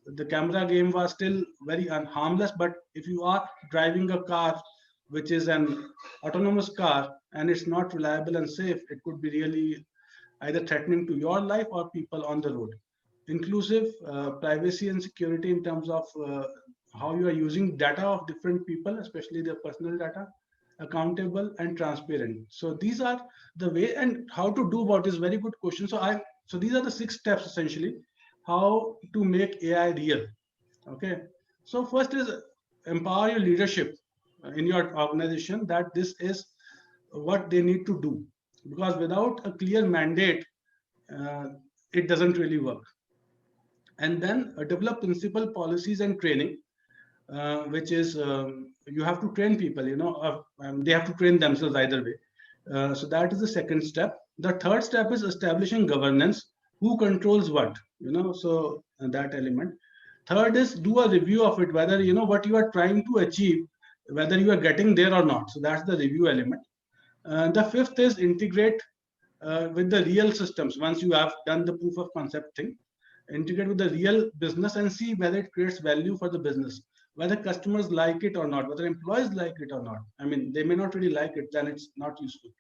the camera game was still very harmless, but if you are driving a car which is an autonomous car and it's not reliable and safe, it could be really either threatening to your life or people on the road. Inclusive privacy and security in terms of how you are using data of different people, especially their personal data, accountable and transparent. So these are the way, and how to do about is very good question. So these are the 6 steps essentially, how to make AI real. Okay. So first is empower your leadership in your organization, that this is what they need to do, because without a clear mandate, uh, it doesn't really work. And then develop principal policies and training, which is, you have to train people, you know, they have to train themselves either way. So that is the second step. The third step is establishing governance, who controls what, you know, so that element. Third is do a review of it, whether, you know, what you are trying to achieve, whether you are getting there or not. So that's the review element. The fifth is integrate with the real systems. Once you have done the proof of concept thing, integrate with the real business and see whether it creates value for the business, whether customers like it or not, whether employees like it or not. I mean, they may not really like it, then it's not useful.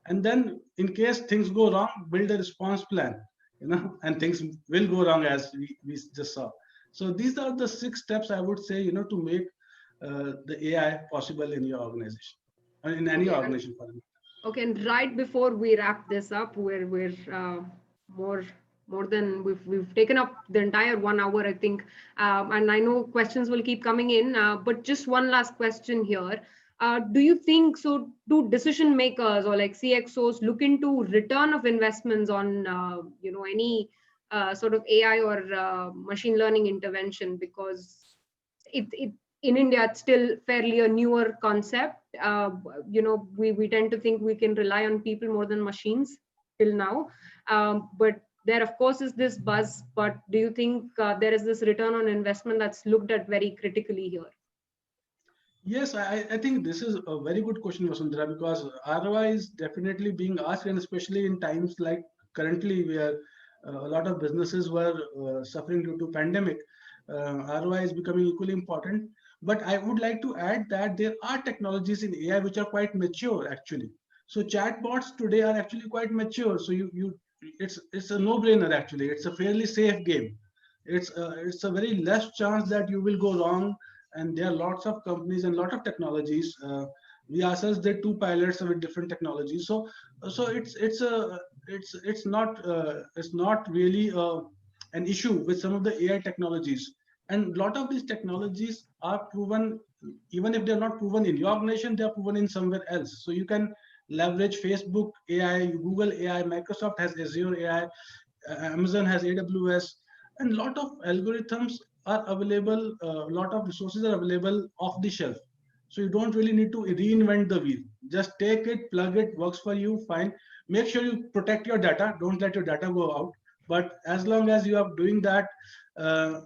And then in case things go wrong, build a response plan, you know, and things will go wrong, as we just saw. So these are the 6 steps I would say, you know, to make the AI possible in your organization, or in any organization for them. Okay, and right before we wrap this up, we're more than we've taken up the entire 1 hour, I think, and I know questions will keep coming in. But just one last question here: do you think so? Do decision makers or like CXOs look into return of investments on you know, any sort of AI or machine learning intervention, because it in India, it's still fairly a newer concept. You know, we tend to think we can rely on people more than machines till now. But there, of course, is this buzz. But do you think there is this return on investment that's looked at very critically here? Yes, I think this is a very good question, Vasundhara, because ROI is definitely being asked, and especially in times like currently, where a lot of businesses were suffering due to pandemic, ROI is becoming equally important. But I would like to add that there are technologies in AI which are quite mature, actually. So chatbots today are actually quite mature. So it's a no-brainer, actually. It's a fairly safe game. It's a very less chance that you will go wrong and there are lots of companies and lot of technologies. We ourselves did 2 pilots with different technologies. So it's not really an issue with some of the AI technologies. And a lot of these technologies are proven, even if they're not proven in your organization, they're proven in somewhere else. So you can leverage Facebook AI, Google AI, Microsoft has Azure AI, Amazon has AWS, and a lot of algorithms are available, a lot of resources are available off the shelf. So you don't really need to reinvent the wheel. Just take it, plug it, works for you, fine. Make sure you protect your data. Don't let your data go out. But as long as you are doing that,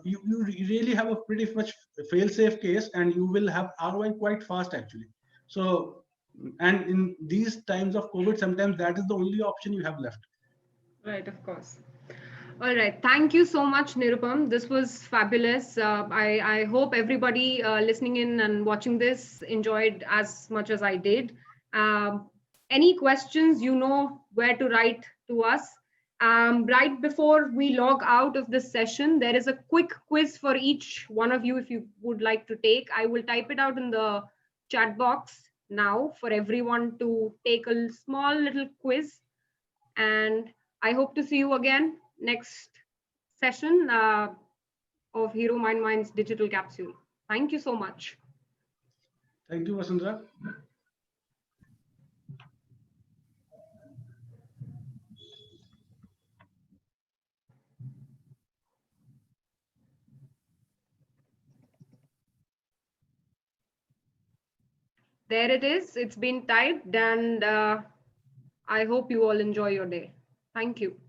you really have a pretty much fail-safe case, and you will have ROI quite fast actually. So, and in these times of COVID, sometimes that is the only option you have left. Right, of course. All right. Thank you so much, Nirupam. This was fabulous. I hope everybody listening in and watching this enjoyed as much as I did. Any questions, you know where to write to us. Right before we log out of this session, there is a quick quiz for each one of you if you would like to take. I will type it out in the chat box now for everyone to take a small little quiz. And I hope to see you again next session of Hero Mind Mind's digital capsule. Thank you so much. Thank you, Vasundhara. There it is. It's been typed, and I hope you all enjoy your day. Thank you.